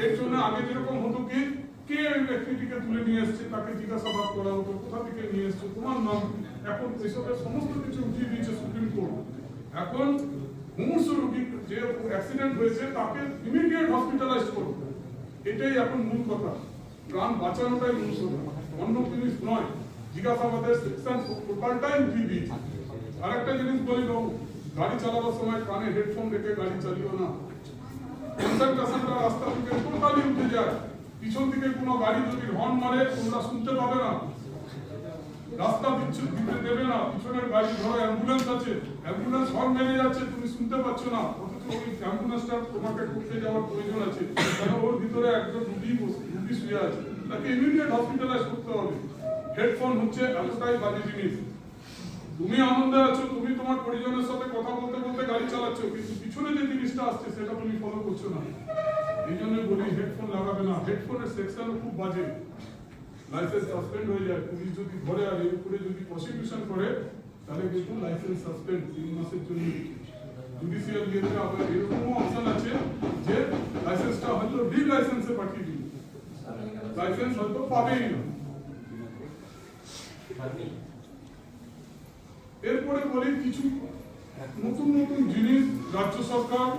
এর জন্য আগে যেরকম হতো কি কে ব্যক্তিটিকে তুলে নিয়ে এসছে তাকে জিজ্ঞাসাবাদ করা হতো, কোথা থেকে নিয়ে এসছো, তোমার নাম। এখন এসবের সমস্ত কিছু উঠিয়ে দিয়েছে সুপ্রিম কোর্ট। এখন মুমূর্ষু রোগী যে অ্যাক্সিডেন্ট হয়েছে তাকে ইমিডিয়েট হসপিটালাইজ করবে, এটাই এখন মূল কথা। প্রাণ বাঁচানোটাই মূল কথা, অন্য জিনিস নয়। জিজ্ঞাসাবাদের সেকশন টোটালটাই উঠিয়ে দিয়েছে। আরেকটা জিনিস বলি বাবু, গাড়ি চালাবার সময় কানে হেডফোন রেখে গাড়ি চালিও না। কনসেন্ট্রেশনটা রাস্তা থেকে টোটালি উঠে যায়। পিছন থেকে কোনো গাড়ি যদি হর্ন মারে তোমরা শুনতে পাবে না, রাস্তা বিচ্ছুত দিতে দেবে না। পিছনের গাড়ি ধরো অ্যাম্বুলেন্স আছে, অ্যাম্বুলেন্স হর্ন মেরে যাচ্ছে, তুমি শুনতে পাচ্ছ না, অথচ ওই অ্যাম্বুলেন্সটা তোমাকে করতে যাওয়ার প্রয়োজন আছে, কেন ওর ভিতরে একজন রুগী শুয়ে আছে, তাকে ইমিডিয়েট হসপিটালাইজ করতে হবে। হেডফোন হচ্ছে এতটাই বাজে জিনিস। তুমি আনন্দে আছো, তুমি তোমার পরিজনের সাথে কথা বলতে বলতে গাড়ি চালাচ্ছ, কিন্তু পিছনে যে জিনিসটা আসছে সেটা তুমি ফলো করছো না। এই জন্য বলি হেডফোন লাগাবে না। হেডফোনের সেকশন খুব বাজে, লাইসেন্স সাসপেন্ড হয়ে যায়। পুলিশ যদি ধরে আর এর উপরে যদি প্রসিকিউশন করে তাহলে কিন্তু লাইসেন্স সাসপেন্ড 3 মাসের জন্য। জুডিশিয়াল ইয়েতে আবার এরকমও অপশন আছে যে লাইসেন্সটা হয়তো ডি লাইসেন্সে পাঠিয়ে দিন, লাইসেন্স হয়তো পাবেই না। এরপরে বলি কিছু নতুন নতুন জিনিস রাজ্য সরকার